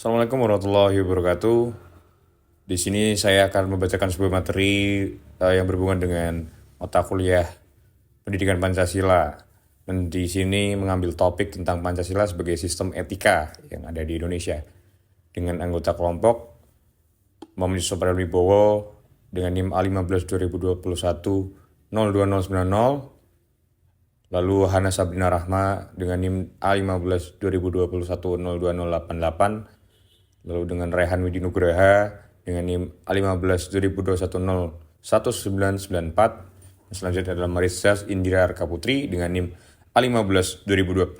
Assalamualaikum warahmatullahi wabarakatuh. Di sini saya akan membacakan sebuah materi yang berhubungan dengan mata kuliah Pendidikan Pancasila. Dan di sini mengambil topik tentang Pancasila sebagai sistem etika yang ada di Indonesia. Dengan anggota kelompok Muhammad Yusuf Wibowo dengan NIM A15 2021 02090. Lalu Hana Sabrina Rahma dengan NIM A15 2021 02088. Lalu dengan Rehan Widi Nugraha dengan NIM A15 2021 01994. Selanjutnya adalah Marissa Indira Arka-Putri dengan NIM A15 2021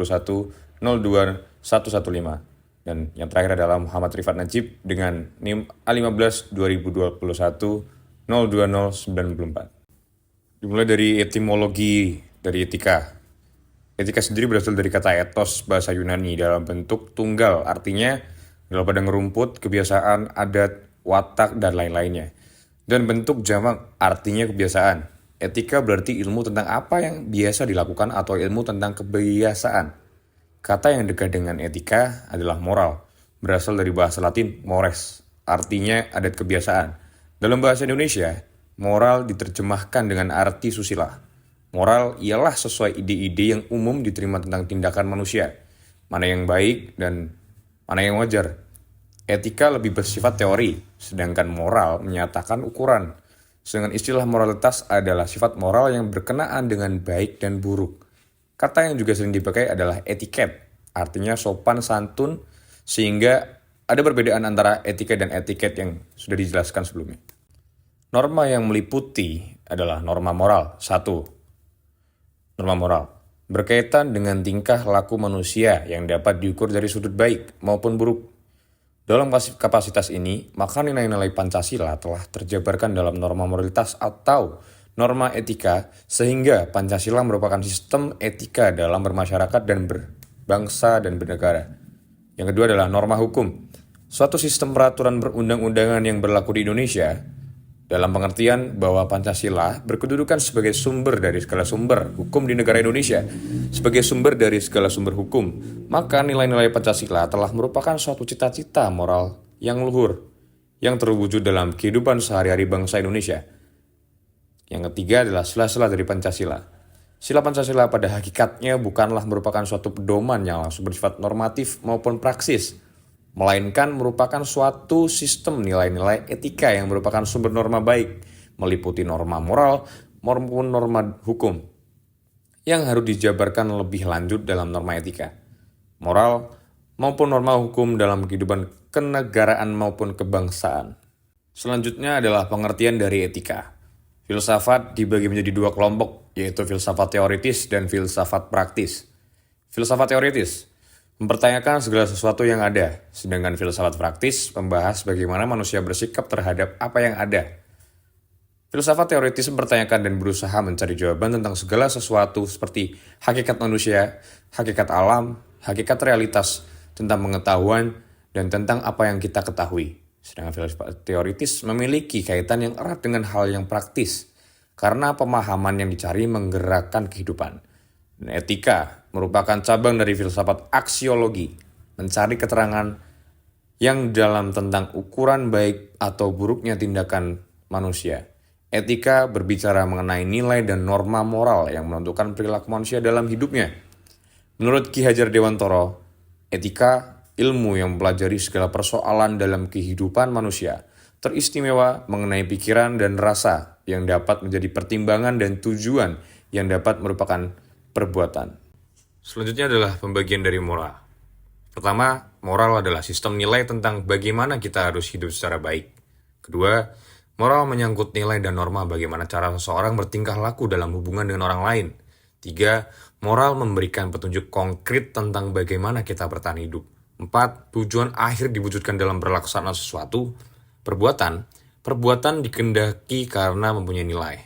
02115. Dan yang terakhir adalah Muhammad Rifat Najib dengan NIM A15 2021 02094. Dimulai dari etimologi dari etika. Etika sendiri berasal dari kata etos bahasa Yunani dalam bentuk tunggal, artinya adalah padang rumput, kebiasaan, adat, watak, dan lain-lainnya. Dan bentuk jamak artinya kebiasaan. Etika berarti ilmu tentang apa yang biasa dilakukan atau ilmu tentang kebiasaan. Kata yang dekat dengan etika adalah moral, berasal dari bahasa Latin mores, artinya adat kebiasaan. Dalam bahasa Indonesia, moral diterjemahkan dengan arti susila. Moral ialah sesuai ide-ide yang umum diterima tentang tindakan manusia, mana yang baik dan mana yang wajar. Etika lebih bersifat teori, sedangkan moral menyatakan ukuran. Sedangkan istilah moralitas adalah sifat moral yang berkenaan dengan baik dan buruk. Kata yang juga sering dipakai adalah etiket, artinya sopan santun, sehingga ada perbedaan antara etika dan etiket yang sudah dijelaskan sebelumnya. Norma yang meliputi adalah norma moral. 1. Norma moral berkaitan dengan tingkah laku manusia yang dapat diukur dari sudut baik maupun buruk. Dalam kapasitas ini, maka nilai-nilai Pancasila telah terjabarkan dalam norma moralitas atau norma etika, sehingga Pancasila merupakan sistem etika dalam bermasyarakat dan berbangsa dan bernegara. Yang kedua adalah norma hukum. Suatu sistem peraturan perundang-undangan yang berlaku di Indonesia, dalam pengertian bahwa Pancasila berkedudukan sebagai sumber dari segala sumber hukum di negara Indonesia, sebagai sumber dari segala sumber hukum, maka nilai-nilai Pancasila telah merupakan suatu cita-cita moral yang luhur, yang terwujud dalam kehidupan sehari-hari bangsa Indonesia. Yang ketiga adalah sila-sila dari Pancasila. Sila Pancasila pada hakikatnya bukanlah merupakan suatu pedoman yang langsung bersifat normatif maupun praksis, melainkan merupakan suatu sistem nilai-nilai etika yang merupakan sumber norma baik, meliputi norma moral maupun norma hukum, yang harus dijabarkan lebih lanjut dalam norma etika, moral maupun norma hukum dalam kehidupan kenegaraan maupun kebangsaan. Selanjutnya adalah pengertian dari etika. Filsafat dibagi menjadi dua kelompok, yaitu filsafat teoritis dan filsafat praktis. Filsafat teoritis mempertanyakan segala sesuatu yang ada, sedangkan filsafat praktis membahas bagaimana manusia bersikap terhadap apa yang ada. Filsafat teoritis mempertanyakan dan berusaha mencari jawaban tentang segala sesuatu seperti hakikat manusia, hakikat alam, hakikat realitas, tentang pengetahuan, dan tentang apa yang kita ketahui. Sedangkan filsafat teoritis memiliki kaitan yang erat dengan hal yang praktis, karena pemahaman yang dicari menggerakkan kehidupan. Dan etika merupakan cabang dari filsafat aksiologi, mencari keterangan yang dalam tentang ukuran baik atau buruknya tindakan manusia. Etika berbicara mengenai nilai dan norma moral yang menentukan perilaku manusia dalam hidupnya. Menurut Ki Hajar Dewantoro, etika ilmu yang mempelajari segala persoalan dalam kehidupan manusia, teristimewa mengenai pikiran dan rasa yang dapat menjadi pertimbangan dan tujuan yang dapat merupakan perbuatan. Selanjutnya adalah pembagian dari moral. Pertama, moral adalah sistem nilai tentang bagaimana kita harus hidup secara baik. Kedua, moral menyangkut nilai dan norma bagaimana cara seseorang bertingkah laku dalam hubungan dengan orang lain. Tiga, moral memberikan petunjuk konkret tentang bagaimana kita bertahan hidup. Empat, tujuan akhir diwujudkan dalam berlaksana sesuatu. Perbuatan dikehendaki karena mempunyai nilai.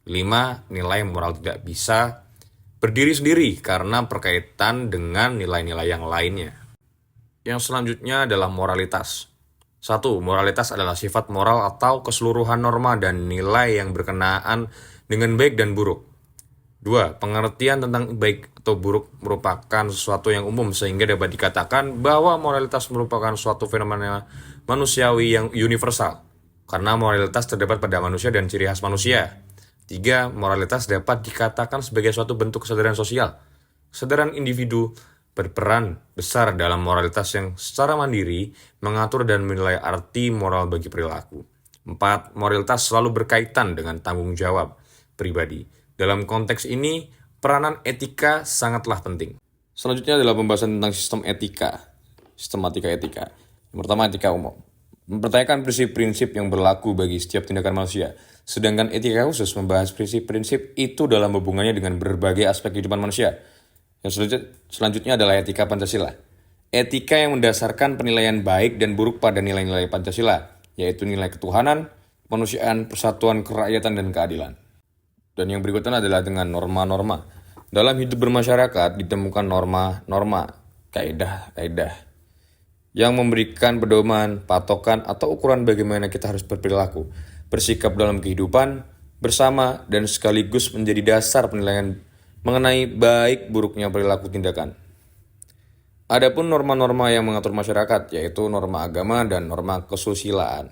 5. Nilai moral tidak bisa berdiri sendiri karena berkaitan dengan nilai-nilai yang lainnya. Yang selanjutnya adalah moralitas. 1. Moralitas adalah sifat moral atau keseluruhan norma dan nilai yang berkenaan dengan baik dan buruk. 2. Pengertian tentang baik atau buruk merupakan sesuatu yang umum sehingga dapat dikatakan bahwa moralitas merupakan suatu fenomena manusiawi yang universal karena moralitas terdapat pada manusia dan ciri khas manusia. 3. Moralitas dapat dikatakan sebagai suatu bentuk kesadaran sosial. Kesadaran individu berperan besar dalam moralitas yang secara mandiri mengatur dan menilai arti moral bagi perilaku. 4. Moralitas selalu berkaitan dengan tanggung jawab pribadi. Dalam konteks ini, peranan etika sangatlah penting. Selanjutnya adalah pembahasan tentang sistem etika, sistematika etika. Yang pertama, etika umum. Mempertanyakan prinsip-prinsip yang berlaku bagi setiap tindakan manusia. Sedangkan etika khusus membahas prinsip-prinsip itu dalam hubungannya dengan berbagai aspek kehidupan manusia. Yang selanjutnya adalah etika Pancasila. Etika yang mendasarkan penilaian baik dan buruk pada nilai-nilai Pancasila, yaitu nilai ketuhanan, kemanusiaan, persatuan, kerakyatan, dan keadilan. Dan yang berikutnya adalah dengan norma-norma. Dalam hidup bermasyarakat ditemukan norma-norma, kaidah-kaidah yang memberikan pedoman, patokan, atau ukuran bagaimana kita harus berperilaku, bersikap dalam kehidupan bersama, dan sekaligus menjadi dasar penilaian mengenai baik buruknya perilaku tindakan. Adapun norma-norma yang mengatur masyarakat, yaitu norma agama dan norma kesusilaan.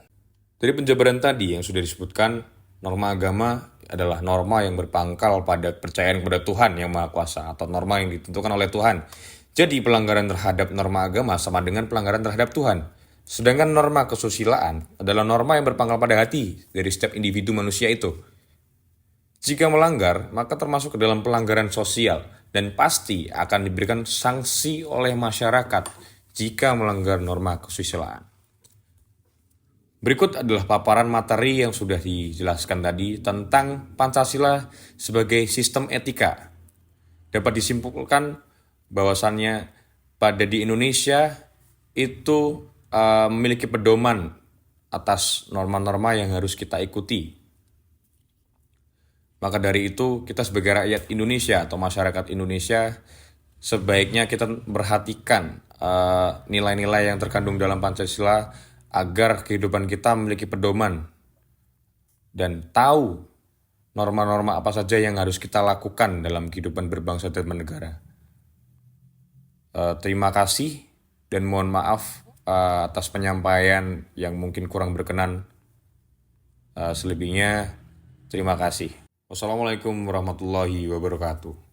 Dari penjabaran tadi yang sudah disebutkan, norma agama adalah norma yang berpangkal pada kepercayaan kepada Tuhan yang Maha Kuasa atau norma yang ditentukan oleh Tuhan. Jadi pelanggaran terhadap norma agama sama dengan pelanggaran terhadap Tuhan. Sedangkan norma kesusilaan adalah norma yang berpangkal pada hati dari setiap individu manusia itu. Jika melanggar, maka termasuk ke dalam pelanggaran sosial dan pasti akan diberikan sanksi oleh masyarakat jika melanggar norma kesusilaan. Berikut adalah paparan materi yang sudah dijelaskan tadi tentang Pancasila sebagai sistem etika. Dapat disimpulkan bahwasannya pada di Indonesia itu memiliki pedoman atas norma-norma yang harus kita ikuti. Maka dari itu kita sebagai rakyat Indonesia atau masyarakat Indonesia sebaiknya kita perhatikan nilai-nilai yang terkandung dalam Pancasila agar kehidupan kita memiliki pedoman dan tahu norma-norma apa saja yang harus kita lakukan dalam kehidupan berbangsa dan bernegara. Terima kasih dan mohon maaf atas penyampaian yang mungkin kurang berkenan. Selebihnya terima kasih. Wassalamualaikum warahmatullahi wabarakatuh.